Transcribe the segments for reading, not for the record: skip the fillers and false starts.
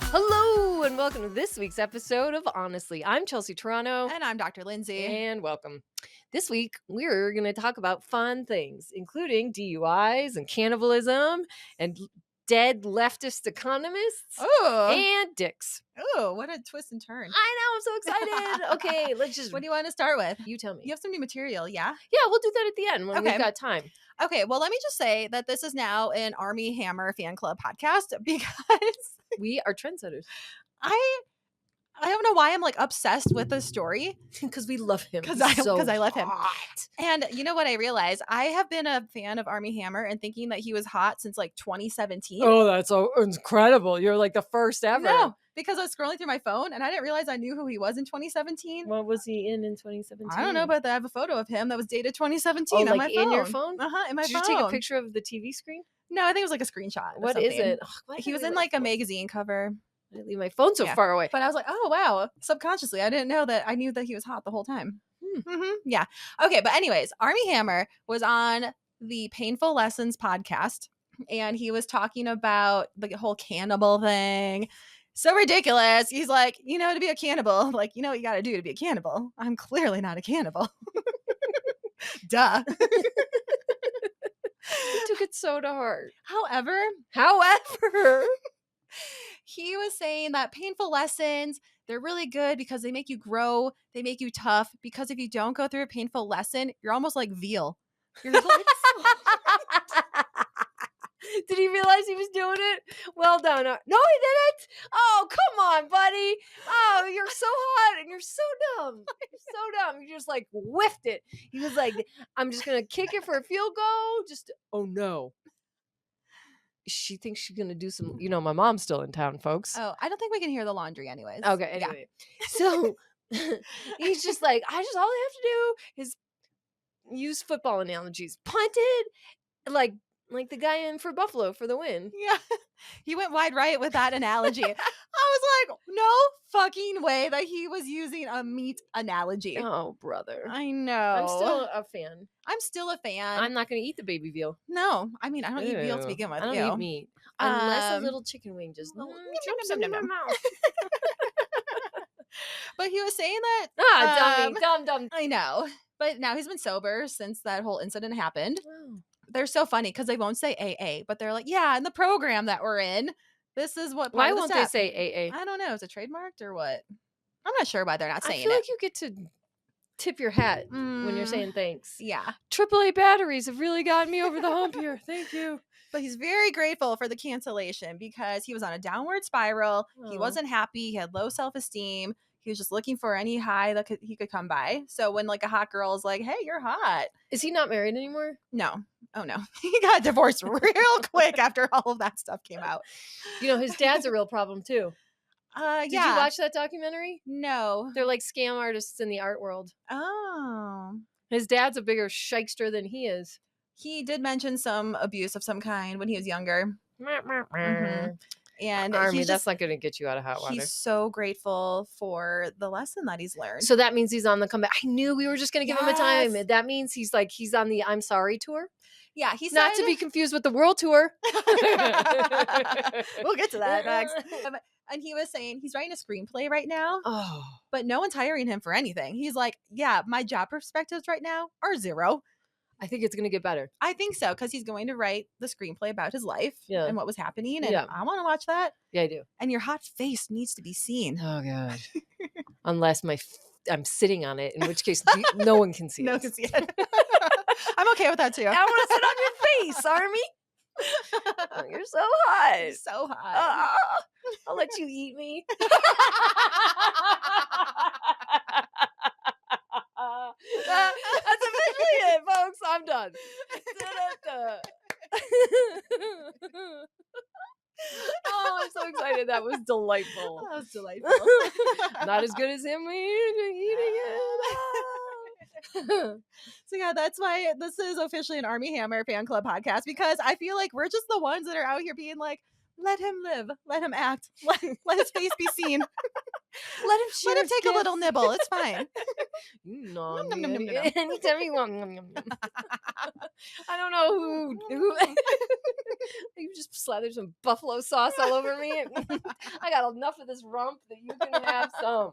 Hello and welcome to this week's episode of Honestly. I'm Chelsea Toronto. And I'm Dr. Lindsay. And welcome. This week, we're going to talk about fun things, including DUIs and cannibalism and dead leftist economists and dicks. Oh, what a twist and turn. I know, I'm so excited. Okay, let's just... What do you want to start with? You tell me. You have some new material, yeah? Yeah, we'll do that at the end when we've got time. Okay, well, let me just say that this is now an Armie Hammer fan club podcast because... we are trendsetters. I don't know why I'm like obsessed with this story. Because we love him. Because I love him. Hot. And you know what I realized? I have been a fan of Armie Hammer and thinking that he was hot since like 2017. Oh, that's so incredible. You're like the first ever. No, because I was scrolling through my phone and I didn't realize I knew who he was in 2017. What was he in 2017? I don't know, but I have a photo of him that was dated 2017 on my phone. In your phone? In my phone. Did you take a picture of the TV screen? No, I think it was like a screenshot. What is it? He was in like a magazine cover. I leave my phone so far away. But I was like, oh, wow. Subconsciously, I didn't know that. I knew that he was hot the whole time. Yeah. Okay. But anyways, Armie Hammer was on the Painful Lessons podcast and he was talking about the whole cannibal thing. So ridiculous. He's like, to be a cannibal, like, what you got to do to be a cannibal? I'm clearly not a cannibal. Duh. He took it so to heart. However, he was saying that painful lessons, they're really good because they make you grow. They make you tough. Because if you don't go through a painful lesson, you're almost like veal. You're like, did he realize he was doing it? Well done. No, he didn't. Oh, come on, buddy. Oh, you're so hot and you're so dumb. You're so dumb. You just like whiffed it. He was like, I'm just going to kick it for a field goal. Oh no. She thinks she's going to do some, my mom's still in town, folks. Oh, I don't think we can hear the laundry anyways. Okay, anyway. Yeah. So he's just like, all I have to do is use football analogies. Punted, like the guy in for Buffalo for the win. Yeah. He went wide right with that analogy. I was like, no fucking way that he was using a meat analogy. Oh, brother. I know. I'm still a fan. I'm still a fan. I'm not going to eat the baby veal. No. I mean, I don't eat veal to begin with. I don't eat meat. Unless a little chicken wing just jumps in my mouth. But he was saying that... dummy. I know. But now he's been sober since that whole incident happened. Oh. They're so funny because they won't say AA, but they're like, yeah, in the program that we're in, this is what. Why won't they say AA? I don't know. Is it trademarked or what? I'm not sure why they're not saying it. I feel like you get to tip your hat when you're saying thanks. Yeah. AAA batteries have really gotten me over the hump here. Thank you. But he's very grateful for the cancellation because he was on a downward spiral. Oh. He wasn't happy. He had low self-esteem. He was just looking for any high that he could come by. So when like a hot girl is like, hey, you're hot. Is he not married anymore? No. Oh, no. He got divorced real quick after all of that stuff came out. His dad's a real problem, too. Did you watch that documentary? No. They're like scam artists in the art world. Oh. His dad's a bigger shyster than he is. He did mention some abuse of some kind when he was younger. Mm-hmm. And Armie, that's not going to get you out of hot water. He's so grateful for the lesson that he's learned. So that means he's on the comeback. I knew we were just going to give him a time. That means he's on the I'm Sorry tour. Yeah, he's not to be confused with the world tour. We'll get to that next. And he was saying he's writing a screenplay right now. Oh, but no one's hiring him for anything. He's like, yeah, my job perspectives right now are zero. I think it's going to get better. I think so, because he's going to write the screenplay about his life and what was happening. And I want to watch that. Yeah, I do. And your hot face needs to be seen. Oh, God. Unless I'm sitting on it, in which case no one can see it. No one can see it. I'm okay with that, too. I want to sit on your face, Armie. Oh, you're so hot. So hot. I'll let you eat me. That's officially it, folks. I'm done. Oh, I'm so excited. That was delightful. That was delightful. Not as good as him eating it. So yeah, that's why this is officially an Armie Hammer fan club podcast, because I feel like we're just the ones that are out here being like, let him live, let him act, let his face be seen. Let him take a little nibble. It's fine. Anytime you want. I don't know who just slather some buffalo sauce all over me? I got enough of this rump that you can have some.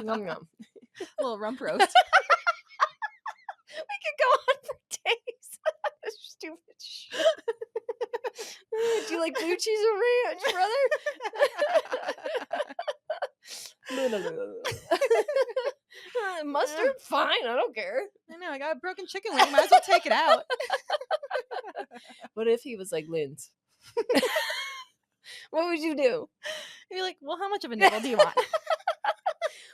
Yum yum. A little rump roast. We could go on for days. This stupid shit. Do you like blue cheese or ranch, brother? Mustard? Fine, I don't care. I know, I got a broken chicken wing. Might as well take it out. What if he was like Linz? What would you do? You're like, well, how much of a nibble do you want?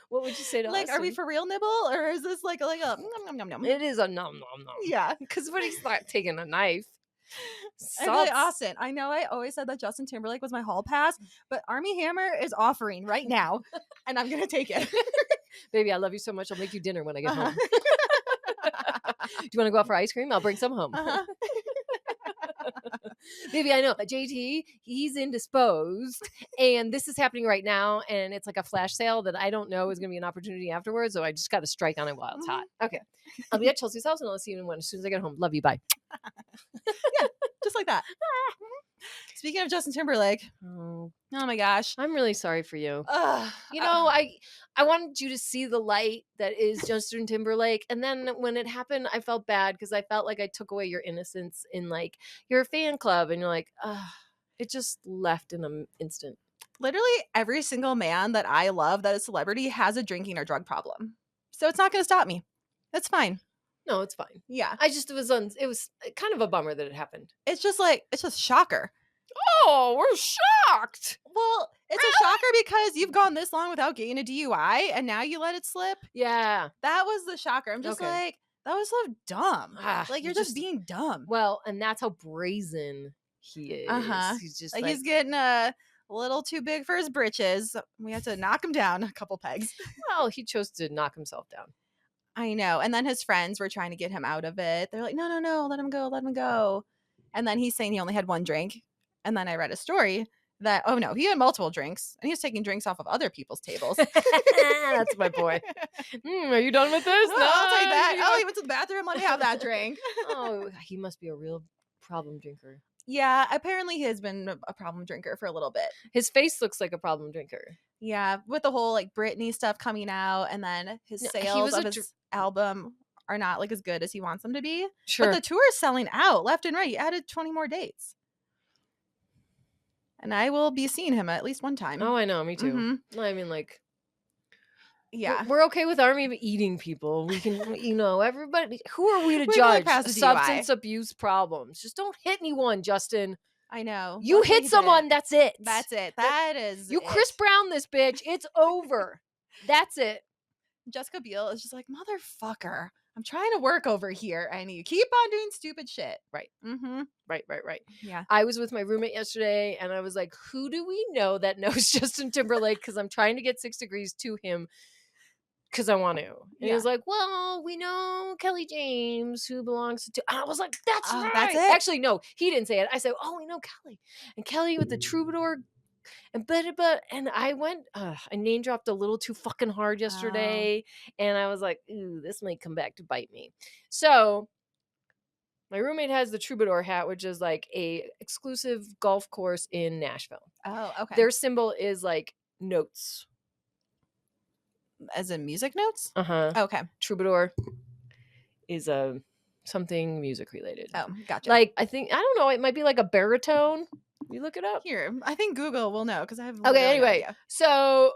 What would you say to Like, Austin? are we for real nibble? Or is this like a nom nom nom nom? It is a nom nom nom. Yeah. Because what he's not taking a knife. I'm like, Austin, I know I always said that Justin Timberlake was my hall pass, but Armie Hammer is offering right now, and I'm going to take it. Baby, I love you so much. I'll make you dinner when I get home. Do you want to go out for ice cream? I'll bring some home. Baby, I know. JT, he's indisposed, and this is happening right now, and it's like a flash sale that I don't know is going to be an opportunity afterwards, so I just got to strike on it while it's hot. Okay. I'll be at Chelsea's house, and I'll see you as soon as I get home. Love you. Bye. Yeah, just like that. Speaking of Justin Timberlake, oh my gosh, I'm really sorry for you. You know, I wanted you to see the light that is Justin Timberlake, and then when it happened, I felt bad because I felt like I took away your innocence in like your fan club, and you're like, it just left in an instant. Literally every single man that I love that is celebrity has a drinking or drug problem, so it's not going to stop me. That's fine. No, it's fine. Yeah, it was kind of a bummer that it happened. It's just shocker. Oh, we're shocked. Well, it's a shocker because you've gone this long without getting a DUI and now you let it slip. Yeah. That was the shocker. I'm just like, that was so dumb. Like, you're just being dumb. Well, and that's how brazen he is. He's just like he's getting a little too big for his britches. We had to knock him down a couple pegs. Well, he chose to knock himself down. I know. And then his friends were trying to get him out of it. They're like, no, let him go. And then he's saying he only had one drink. And then I read a story that, oh no, he had multiple drinks and he was taking drinks off of other people's tables. That's my boy. Are you done with this? No, I'll take that. Oh, he went to the bathroom. Let me have that drink. Oh, he must be a real problem drinker. Yeah, apparently he has been a problem drinker for a little bit. His face looks like a problem drinker. Yeah, with the whole like Britney stuff coming out, and then his sales of his album are not like as good as he wants them to be. Sure. But the tour is selling out left and right. He added 20 more dates. And I will be seeing him at least one time. Oh, I know. Me too. Mm-hmm. I mean, like, yeah, we're okay with Armie eating people. We can, everybody. Who are we to judge substance abuse problems? Just don't hit anyone, Justin. I know. You hit someone. That's it. That's it. That is. You Chris Brown this bitch. It's over. That's it. Jessica Biel is just like, motherfucker. I'm trying to work over here, and you keep on doing stupid shit. Right. Mm-hmm. Right. Yeah. I was with my roommate yesterday, and I was like, who do we know that knows Justin Timberlake? Because I'm trying to get 6 Degrees to him because I want to. And he was like, well, we know Kelly James, who belongs to... And I was like, that's right. That's it? Actually, no, he didn't say it. I said, oh, we know Kelly. And Kelly with the Troubadour... And I went, I name dropped a little too fucking hard yesterday. And I was like, ooh, this might come back to bite me. So my roommate has the Troubadour hat, which is like a exclusive golf course in Nashville. Oh, okay. Their symbol is like notes. As in music notes? Uh-huh. Okay. Troubadour is something music related. Oh, gotcha. Like, I don't know, it might be like a baritone. You look it up. Here, I think Google will know because I have. Okay, anyway, so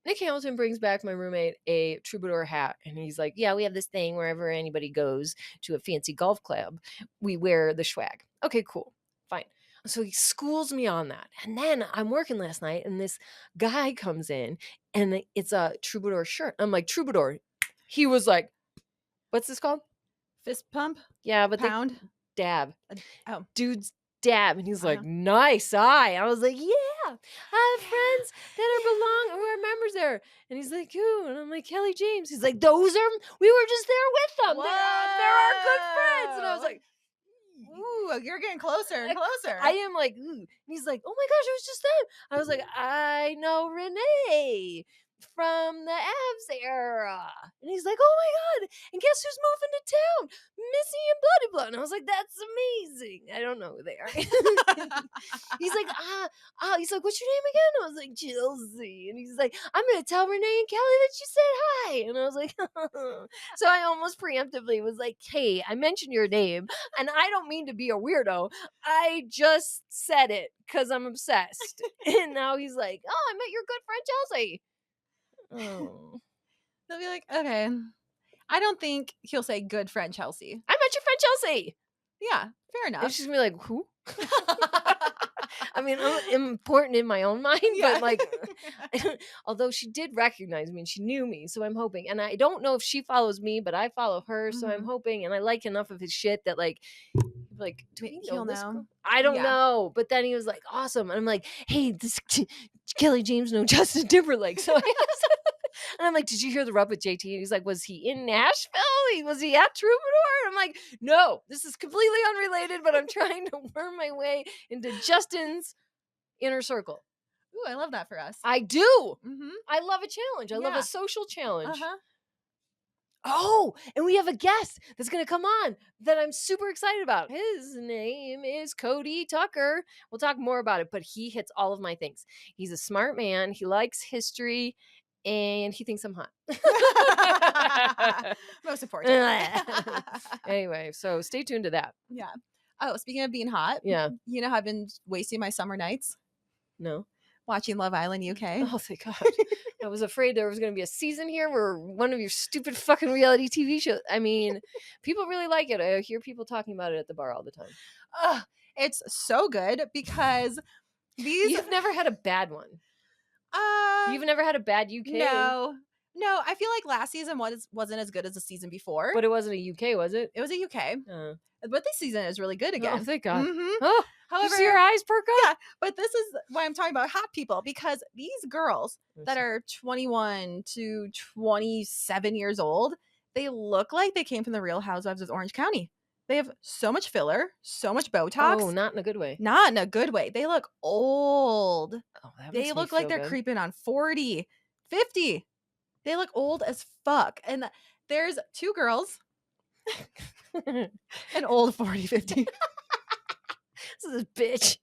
Nick Hamilton brings back my roommate a Troubadour hat, and he's like, "Yeah, we have this thing wherever anybody goes to a fancy golf club, we wear the swag." Okay, cool, fine. So he schools me on that, and then I'm working last night, and this guy comes in, and it's a Troubadour shirt. I'm like, Troubadour. He was like, "What's this called?" Fist pump. Yeah, but pound dab. Oh, dude's dab, and he's like, nice eye. I was like, yeah, I have friends that are members there. And he's like, who? And I'm like, Kelly James. He's like, we were just there with them. They're our good friends. And I was like, ooh, you're getting closer and closer. I am like, ooh. And he's like, oh my gosh, it was just them. I was like, I know Renee from the Avs era. And he's like, oh my God. And guess who's moving to town? Jesse and blah, blah, blah. And I was like, that's amazing. I don't know who they are. He's like, he's like, what's your name again? I was like, Chelsea. And he's like, I'm going to tell Renee and Kelly that you said hi. And I was like, so I almost preemptively was like, hey, I mentioned your name and I don't mean to be a weirdo. I just said it because I'm obsessed. And now he's like, oh, I met your good friend Chelsea. Oh. They'll be like, okay. I don't think he'll say good friend Chelsea. I met your friend Chelsea. Yeah, fair enough. And she's gonna be like, who? I mean, I'm important in my own mind, but like, although she did recognize me and she knew me, so I'm hoping. And I don't know if she follows me, but I follow her, so I'm hoping. And I like enough of his shit that like, do we know this girl? I don't know. But then he was like, awesome. And I'm like, hey, this Kelly James know Justin Timberlake. So I asked, and I'm like, did you hear the rub with JT? And he's like, was he in Nashville? Was he at Troubadour? And I'm like, no, this is completely unrelated, but I'm trying to worm my way into Justin's inner circle. Ooh, I love that for us. I do. Mm-hmm. I love a challenge. I love a social challenge. Oh, and we have a guest that's going to come on that I'm super excited about. His name is Cody Tucker. We'll talk more about it, but he hits all of my things. He's a smart man. He likes history, and he thinks I'm hot. Most important. Anyway, so stay tuned to that. Yeah. Oh, speaking of being hot. Yeah. You know how I've been wasting my summer nights? No. Watching Love Island UK. Oh, thank God. I was afraid there was going to be a season here where one of your stupid fucking reality TV shows. I mean, people really like it. I hear people talking about it at the bar all the time. It's so good because You've never had a bad one. You've never had a bad UK. No, I feel like last season wasn't as good as the season before. But it wasn't a UK, was it? It was a UK. But this season is really good again. Oh, thank God. Mm-hmm. Oh, however, you see your eyes perk up? Yeah, but this is why I'm talking about hot people, because these girls that are 21 to 27 years old, they look like they came from the Real Housewives of Orange County. They have so much filler, so much Botox. Oh, not in a good way. Not in a good way. They look old. Oh, that they look like they're creeping on 40, 50. They look old as fuck. And there's two girls. An old 40, 50. This is a bitch.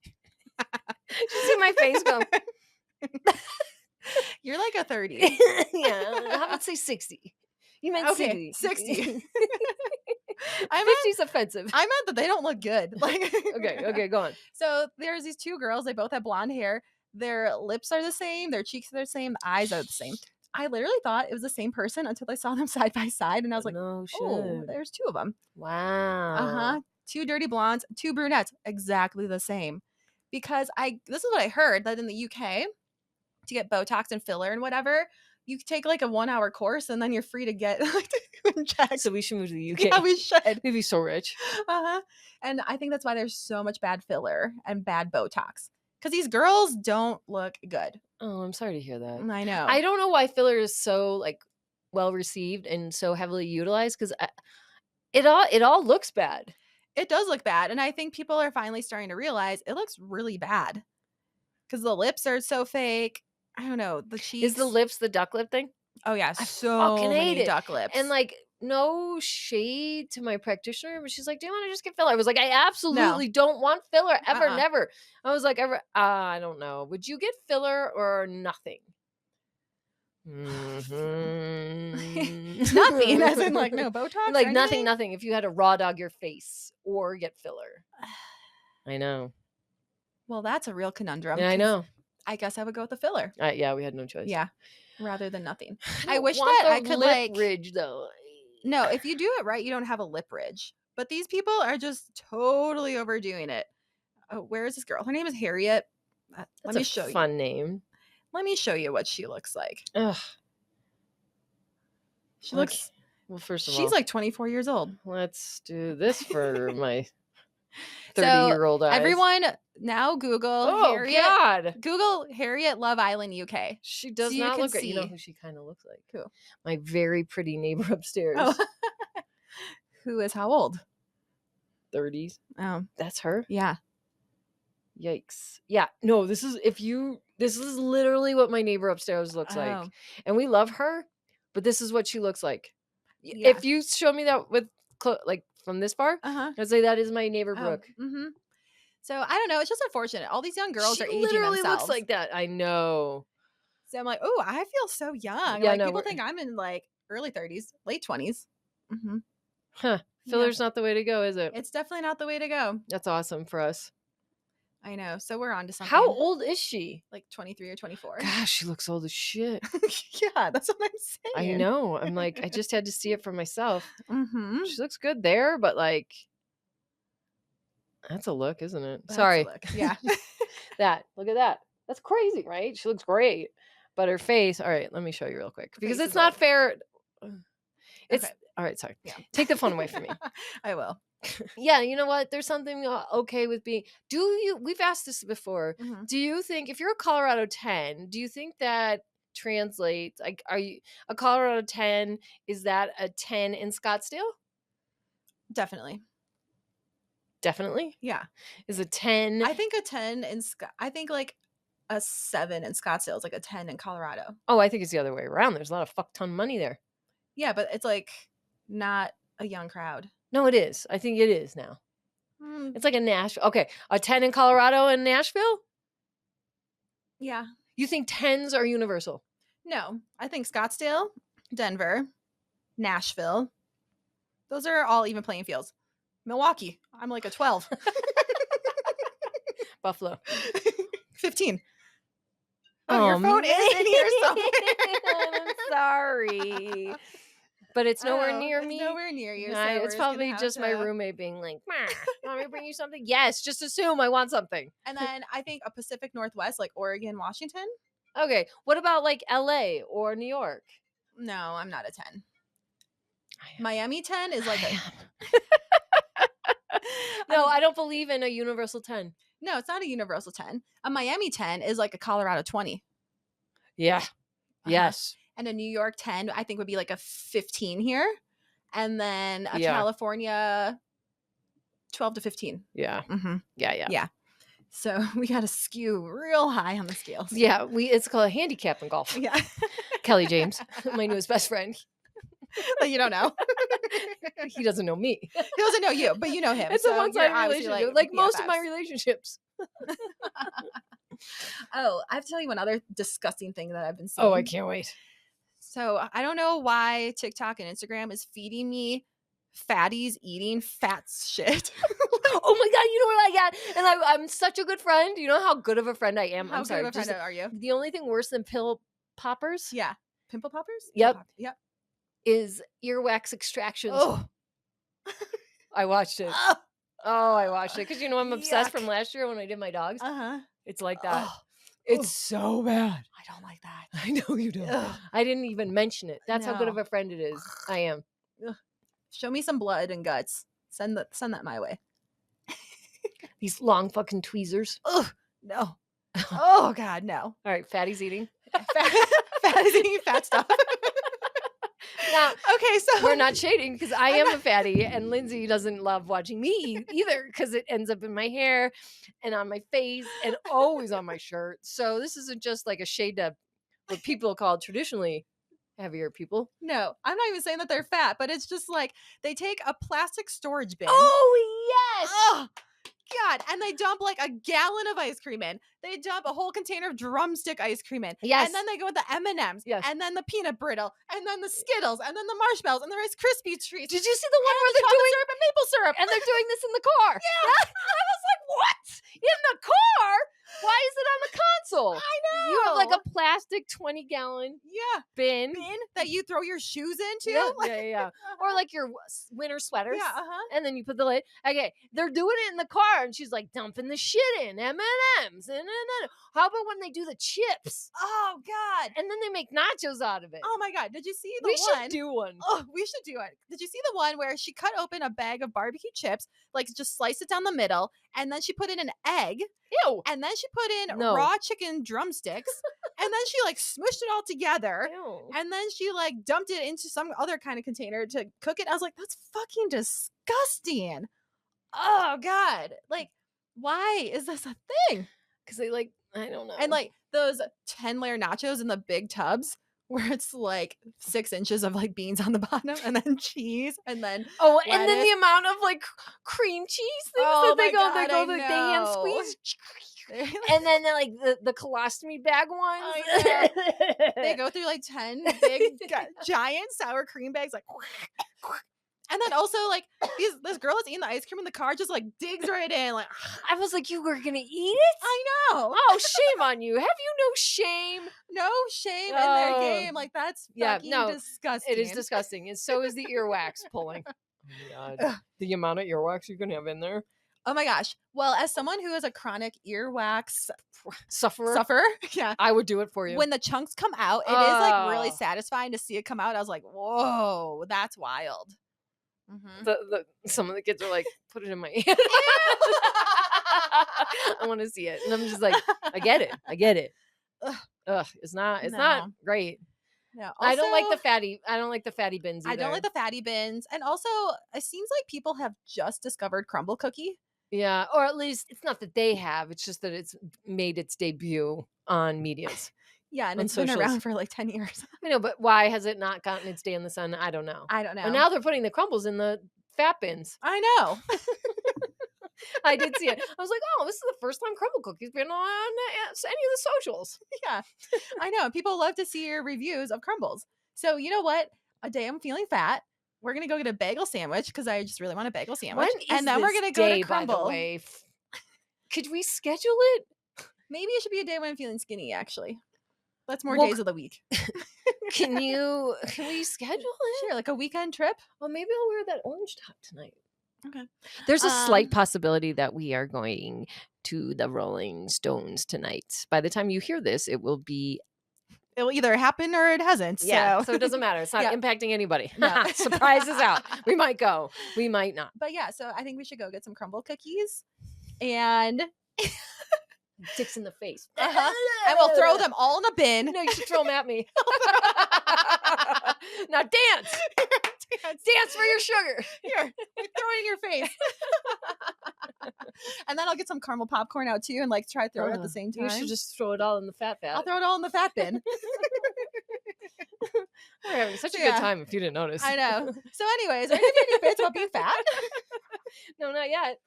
Did you see my face go? You're like a 30. Yeah. How about say 60? You meant 60. 60. 50's offensive. I meant that they don't look good. Like, okay, go on. So there's these two girls. They both have blonde hair. Their lips are the same. Their cheeks are the same. The eyes are the same. I literally thought it was the same person until I saw them side by side, and I was like, no shit. Oh, there's two of them. Wow. Two dirty blondes, two brunettes, exactly the same. Because this is what I heard, that in the UK, to get Botox and filler and whatever, you take like a 1-hour course and then you're free to get checked. So we should move to the UK. Yeah, we should. We'd be so rich. And I think that's why there's so much bad filler and bad Botox. Because these girls don't look good. Oh, I'm sorry to hear that. I know. I don't know why filler is so like well received and so heavily utilized, because it all looks bad. It does look bad. And I think people are finally starting to realize it looks really bad. Because the lips are so fake. I don't know. The cheeks. Is the lips the duck lip thing? Oh, yeah. So many duck lips. And like, no shade to my practitioner, but she's like, do you want to just get filler? I was like, I absolutely don't want filler. Ever, never. I was like, I don't know. Would you get filler or nothing? Mm-hmm. Nothing, as in like no Botox? Like nothing. If you had to raw dog your face or get filler. I know. Well, that's a real conundrum. Yeah, I know. I guess I would go with the filler. Yeah, we had no choice. Yeah, rather than nothing. I wish that I could lip ridge though. No, if you do it right, you don't have a lip ridge. But these people are just totally overdoing it. Oh, where is this girl? Her name is Harriet. Let me show you. Fun name. Let me show you what she looks like. Ugh. She looks. Well, first of all, she's like 24 years old. Let's do this for my 30-year-old eyes. Everyone now Google Harriet. God. Google Harriet Love Island UK. She does not look great. You know who she kind of looks like? Who? My very pretty neighbor upstairs. Oh. Who is how old? 30s. Oh. That's her? Yeah. Yikes. Yeah. No, this is literally what my neighbor upstairs looks like. And we love her, but this is what she looks like. Yeah. If you show me that with like from this far, Uh-huh. I'd say that is my neighbor Oh, Brooke. mm-hmm. So I don't know. It's just unfortunate. All these young girls She are aging literally themselves. looks like that. I know. So I'm like, oh, I feel so young. Yeah, Like no, people we're- think I'm in like early 30s, late 20s. Mm-hmm. Huh. Filler's not the way to go, is it? It's definitely not the way to go. That's awesome for us. I know. So we're on to something. How old is she? Like 23 or 24. Gosh, she looks old as shit. Yeah, that's what I'm saying. I know. I'm like, I just had to see it for myself. Mm-hmm. She looks good there, but like, that's a look, isn't it? That's a Sorry. look. Yeah. Look at that. That's crazy, right? She looks great. But her face, all right, let me show you real quick. Because face it's is not old. fair. It's Okay. all right, sorry. Yeah. Take the fun away from me. I will. Yeah, you know what? There's something okay with being. We've asked this before. Mhm. Do you think if you're a Colorado 10, do you think that translates? Like, are you a Colorado 10? Is that a 10 in Scottsdale? Definitely. Definitely. Yeah. Is a 10? I think a 10 in I think like a 7 in Scottsdale is like a 10 in Colorado. Oh, I think it's the other way around. There's a lot of fuck ton money there. Yeah, but it's like not a young crowd. No, it is. I think it is now. It's like a Nashville. Okay, a 10 in Colorado and Nashville? Yeah. You think 10s are universal? No, I think Scottsdale, Denver, Nashville, those are all even playing fields. Milwaukee, I'm like a 12. Buffalo. 15. Oh, your phone is in here somewhere. I'm sorry. But it's nowhere near it's me. nowhere near you. So It's we're gonna probably have just my to- roommate being like, want me to bring you something? Yes, just assume I want something. And then I think a Pacific Northwest, like Oregon, Washington. Okay, what about like LA or New York? No, I'm not a 10. Miami 10 is like a No, I don't believe in a universal 10. no, it's not a universal 10. A Miami 10 is like a Colorado 20. Yeah. Yes. And a New York 10, I think would be like a 15 here. And then a Yeah. California 12 to 15. Yeah. Mm-hmm. Yeah. Yeah. So we got to skew real high on the scales. Yeah, it's called a handicap in golf. Yeah. Kelly James, my newest best friend. But you don't know. He doesn't know me. He doesn't know you, but you know him. It's so a you're one-sided obviously, relationship. Like most of my BFFs. relationships. Oh, I have to tell you one other disgusting thing that I've been seeing. Oh, I can't wait. So I don't know why TikTok and Instagram is feeding me fatties eating fat shit. Oh my god, you know what I got? And I'm such a good friend. You know how good of a friend I am. How I'm good sorry. of a friend are you? The only thing worse than pill poppers Yeah. Pimple poppers? Yep. Yep. is earwax extractions. Oh. I watched it. Oh. Oh, I watched it because you know I'm obsessed Yuck. from last year when I did my dogs. Uh-huh. It's like that. Oh. It's so bad. I don't like that. I know you don't. Ugh. I didn't even mention it. That's how good of No. a friend it is. I am. Show me some blood and guts. Send that my way. These long fucking tweezers. Ugh. No. Oh God, no. All right, fatty's eating. Fat is eating fat stuff. Now, Okay, so we're not shading because I am a fatty, and Lindsay doesn't love watching me eat either because it ends up in my hair and on my face and always on my shirt. So this isn't just like a shade to what people call traditionally heavier people. No, I'm not even saying that they're fat, but it's just like they take a plastic storage bin. Oh yes. Oh God! And they dump like a gallon of ice cream in. They dump a whole container of drumstick ice cream in. Yes. And then they go with the M&Ms. Yes. And then the peanut brittle. And then the Skittles. And then the marshmallows. And the Rice Krispie treats. Did you see the one and where the they're chocolate doing syrup and maple syrup. and they're doing this in the car? Yeah. I was like, what? In the car? Why is it on the console? I know. You have like a plastic 20-gallon yeah bin. bin that you throw your shoes into. Yeah, Like- yeah. Or like your winter sweaters. Yeah. Uh-huh. And then you put the lid. Okay, they're doing it in the car, and she's like dumping the shit in M&Ms. And how about when they do the chips, Oh God. and then they make nachos out of it? Oh my God. Did you see the we one? should do one. Oh, we should do it. Did you see the one where she cut open a bag of barbecue chips, like just sliced it down the middle, and then she put in an egg, Ew. and then she put in No. raw chicken drumsticks, and then she like smushed it all together, Ew. and then she like dumped it into some other kind of container to cook it. I was like, that's fucking disgusting. Oh God. Like, why is this a thing? Because they like, I don't know. And like those 10-layer nachos in the big tubs where it's like 6 inches of like beans on the bottom and then cheese and then Oh, and then lettuce. the amount of like cream cheese things Oh that they my go, God, they hand know. squeeze. And then like the colostomy bag ones. I They go through like 10 big giant sour cream bags like and then also like this girl that's eating the ice cream in the car just like digs right in like I was like, you were gonna eat it? I know. Oh, shame on you. Have you no shame? No shame in their Oh. game. Like that's fucking disgusting. It is disgusting. And so is the earwax pulling. Oh my God. The amount of earwax you can have in there. Oh my gosh. Well, as someone who is a chronic earwax Sufferer. yeah. I would do it for you. When the chunks come out, it is like really satisfying to see it come out. I was like, whoa, that's wild. Some of the kids are like, put it in my hand. I want to see it. And I'm just like, I get it. Ugh, it's not great. No, also, I don't like the fatty bins either. I don't like the fatty bins. And also, it seems like people have just discovered crumble cookie. Yeah, or at least it's not that they have. It's just that it's made its debut on medias. Yeah, and it's been around for like 10 years. I know, but why has it not gotten its day in the sun? I don't know. And now they're putting the crumbles in the fat bins. I know. I did see it. I was like, oh, this is the first time crumble cookie's been on any of the socials. Yeah, I know. People love to see your reviews of crumbles. So you know what? A day I'm feeling fat, we're going to go get a bagel sandwich because I just really want a bagel sandwich. And then we're going to go to crumble. By the way? Could we schedule it? Maybe it should be a day when I'm feeling skinny, actually. That's more days of the week. Can we schedule it? Sure, like a weekend trip. Well, maybe I'll wear that orange top tonight. Okay. There's a slight possibility that we are going to the Rolling Stones tonight. By the time you hear this, it will either happen or it hasn't. Yeah, so it doesn't matter. It's not impacting anybody. No. Surprise is out. We might go. We might not. But yeah, so I think we should go get some crumble cookies and dicks in the face. And we'll throw them all in a bin. No, you should throw them at me. Now dance. Dance for your sugar. Here, throw it in your face. And then I'll get some caramel popcorn out too and like try to throw it at the same time. You should just throw it all in the fat bin. I'll throw it all in the fat bin. We're having such a good time if you didn't notice. I know. So anyways, are you going to any bits about being fat? No, not yet.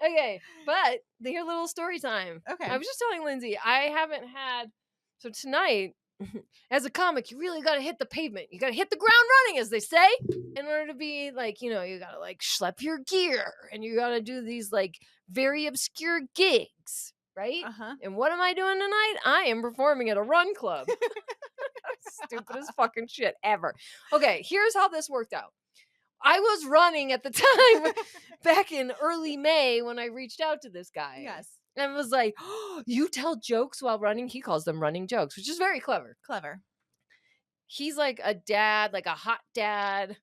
Okay, but your little story time. Okay. I was just telling Lindsay, I haven't had, so tonight, as a comic, you really got to hit the pavement. You got to hit the ground running, as they say, in order to be like, you got to like schlep your gear and you got to do these like very obscure gigs, right? And what am I doing tonight? I am performing at a run club. Stupidest fucking shit ever. Okay, here's how this worked out. I was running at the time back in early May when I reached out to this guy. Yes. And was like, oh, you tell jokes while running? He calls them running jokes, which is very clever. Clever. He's like a dad, like a hot dad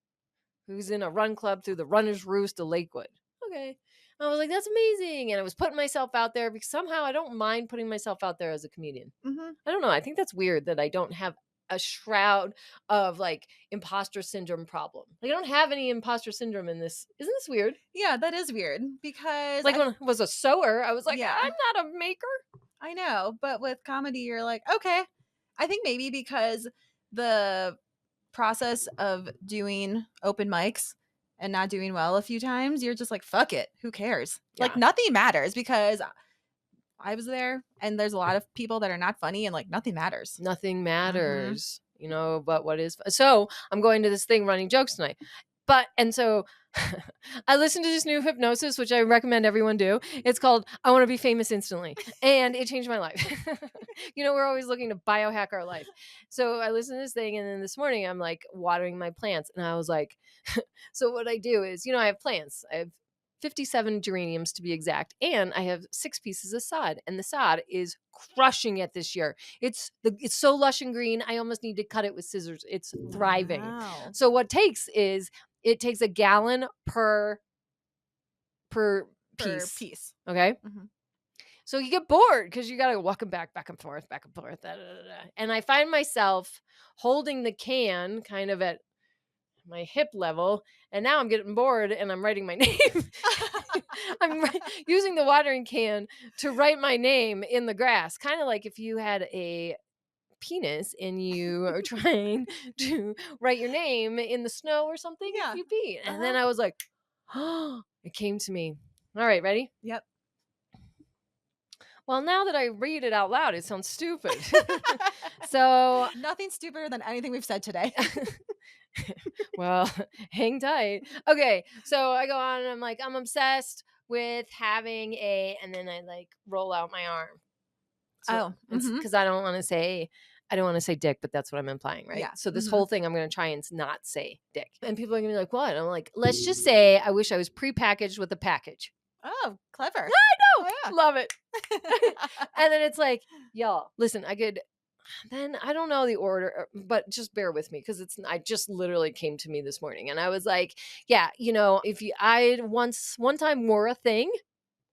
who's in a run club through the Runner's Roost of Lakewood. Okay. I was like, that's amazing. And I was putting myself out there because somehow I don't mind putting myself out there as a comedian. Mm-hmm. I don't know. I think that's weird that I don't have a shroud of like imposter syndrome problem. Like I don't have any imposter syndrome in this. Isn't this weird? Yeah, that is weird because like when I was a sewer, I was like, I'm not a maker. I know, but with comedy, you're like, okay. I think maybe because the process of doing open mics and not doing well a few times, you're just like, fuck it. Who cares? Yeah. Like nothing matters because I was there and there's a lot of people that are not funny and like nothing matters. Nothing matters, but what is, so I'm going to this thing running jokes tonight. And so I listened to this new hypnosis, which I recommend everyone do. It's called I Want to Be Famous Instantly. And it changed my life. We're always looking to biohack our life. So I listened to this thing. And then this morning I'm like watering my plants. And I was like, so what I do is, I have plants. I have 57 geraniums to be exact. And I have 6 pieces of sod. And the sod is crushing it this year. It's so lush and green. I almost need to cut it with scissors. It's thriving. Wow. So what it takes a gallon per piece. Okay. Mm-hmm. So you get bored because you got to walk them back and forth. And I find myself holding the can kind of at my hip level. And now I'm getting bored and I'm writing my name. I'm using the watering can to write my name in the grass. Kind of like if you had a penis and you are trying to write your name in the snow or something Yeah. if you pee. And then I was like, oh, it came to me. All right, ready? Yep. Well, now that I read it out loud, it sounds stupid. So, Nothing stupider than anything we've said today. well, hang tight. Okay, so I go on and I'm like, I'm obsessed with having and then I like roll out my arm. So it's because I don't want to say dick, but that's what I'm implying, right? Yeah. So this whole thing, I'm going to try and not say dick. And people are going to be like, what? I'm like, let's just say I wish I was prepackaged with a package. Oh, clever. I know. Oh, yeah. Love it. And then it's like, y'all, listen, then I don't know the order, but just bear with me because I just literally came to me this morning and I was like, yeah, if I one time wore a thing,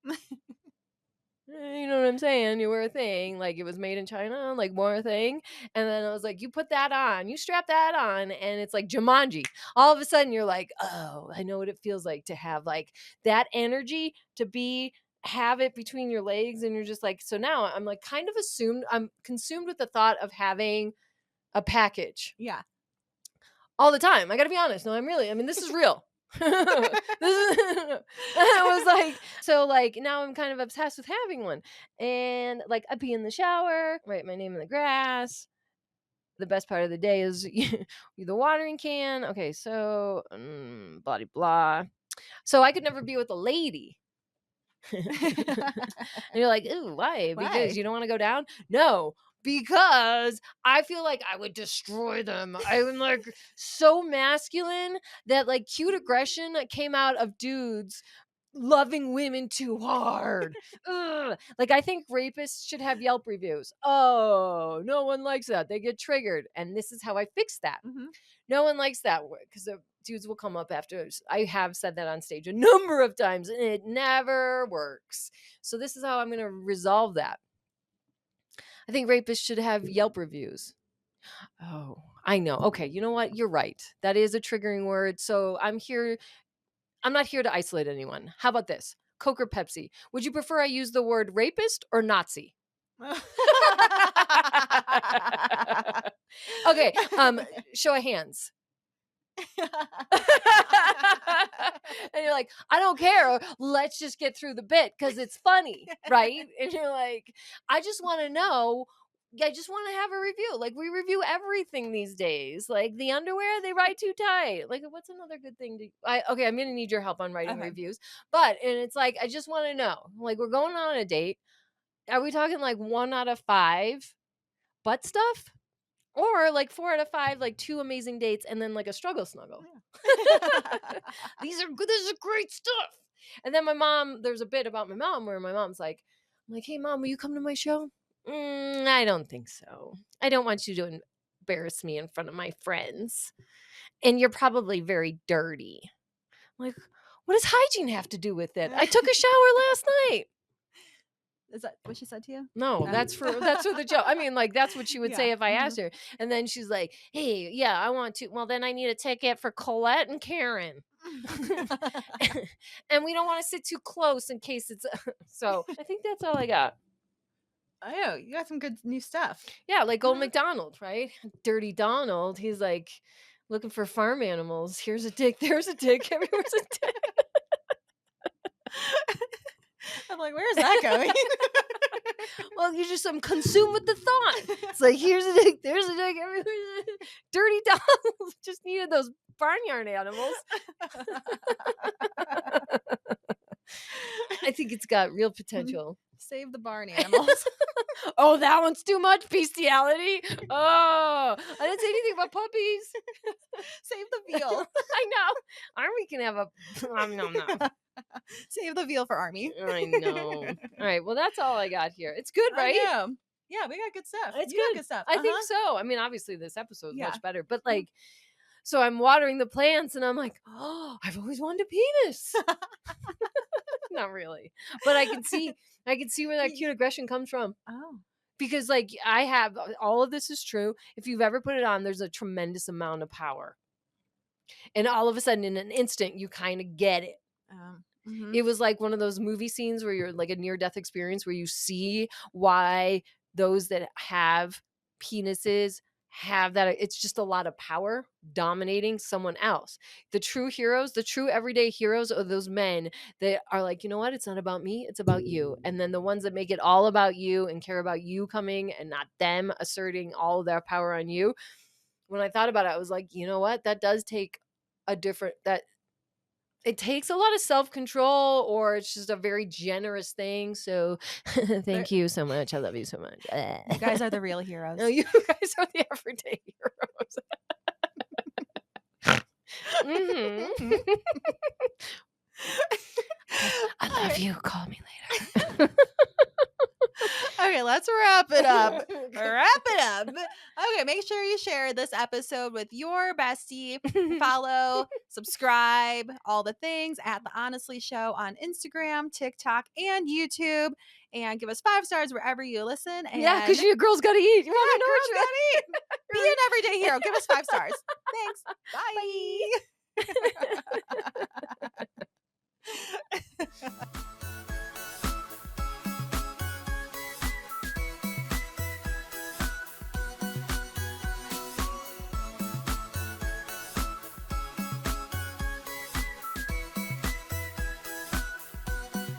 you know what I'm saying? You wear a thing, like it was made in China, like wore a thing. And then I was like, you put that on, you strap that on, and it's like Jumanji. All of a sudden you're like, oh, I know what it feels like to have like that energy have it between your legs. And you're just like, so now I'm like I'm consumed with the thought of having a package. Yeah. All the time. I gotta be honest. No, this is real. I was like, so like now I'm kind of obsessed with having one. And like I pee in the shower, write my name in the grass. The best part of the day is the watering can. Okay, so blah de blah. So I could never be with a lady. And you're like, ooh, why? Because you don't want to go down? No, because I feel like I would destroy them. I'm like so masculine that like cute aggression came out of dudes loving women too hard. Ugh. Like I think rapists should have Yelp reviews. Oh, no one likes that. They get triggered. And this is how I fix that. No one likes that because the dudes will come up after. I have said that on stage a number of times and it never works. So this is how I'm going to resolve that. I think rapists should have Yelp reviews. Oh, I know. Okay, you know what? You're right. That is a triggering word. So I'm not here to isolate anyone. How about this? Coke or Pepsi? Would you prefer I use the word rapist or Nazi? Okay, show of hands. And you're like, I don't care. Let's just get through the bit because it's funny, right? And you're like, I just want to know. I just want to have a review. Like we review everything these days. Like the underwear, they ride too tight. Like what's another good thing okay, I'm going to need your help on writing reviews. And it's like, I just want to know, like we're going on a date. Are we talking like 1 out of 5 butt stuff? Or like 4 out of 5, like 2 amazing dates and then like a struggle snuggle. Yeah. This is great stuff. And then there's a bit about my mom where my mom's like, I'm like, hey mom, will you come to my show? I don't think so. I don't want you to embarrass me in front of my friends. And you're probably very dirty. I'm like, what does hygiene have to do with it? I took a shower last night. Is that what she said to you? No, that's for the joke. I mean, like that's what she would say if I asked her. And then she's like, "Hey, yeah, I want to." Well, then I need a ticket for Colette and Karen, and we don't want to sit too close in case it's. So I think that's all I got. I know you got some good new stuff. Yeah, like old McDonald, right? Dirty Donald. He's like looking for farm animals. Here's a dick. There's a dick. Everywhere's a dick. I'm like, where is that going? Well, I'm consumed with the thought. It's like, here's a dick, there's a dick, Dirty Donald just needed those barnyard animals. I think it's got real potential. Save the barn animals. Oh, that one's too much bestiality. Oh, I didn't say anything about puppies. Save the veal. I know. Armie can have no. Save the veal for Armie. I know. All right. Well, that's all I got here. It's good, right? Yeah, we got good stuff. It's good stuff. I think so. I mean, obviously this episode is much better, but like, so I'm watering the plants and I'm like, oh, I've always wanted a penis. Not really, but I can see where that cute aggression comes from. Oh, because like I have all of this is true. If you've ever put it on, there's a tremendous amount of power, and all of a sudden, in an instant, you kind of get it. It was like one of those movie scenes where you're like a near-death experience where you see why those that have penises have that. It's just a lot of power dominating someone else. The true heroes, the true everyday heroes are those men that are like, you know what? It's not about me. It's about you. And then the ones that make it all about you and care about you coming and not them asserting all of their power on you. When I thought about it, I was like, you know what? That does take it takes a lot of self-control, or it's just a very generous thing. So thank you so much. I love you so much. You guys are the real heroes. No, you guys are the everyday heroes. I love you. Call me later. Okay, let's wrap it up. Wrap it up. Okay, make sure you share this episode with your bestie. Follow, subscribe, all the things at The Honestly Show on Instagram, TikTok, and YouTube. And give us 5 stars wherever you listen. And yeah, because your girls got to eat. You want to know girls what gotta eat. Be an everyday hero. Give us 5 stars. Thanks. Bye.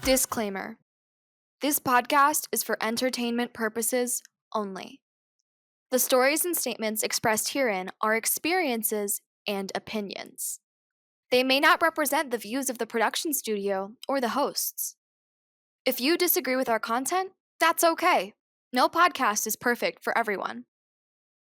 Disclaimer. This podcast is for entertainment purposes only. The stories and statements expressed herein are experiences and opinions. They may not represent the views of the production studio or the hosts. If you disagree with our content, that's okay. No podcast is perfect for everyone.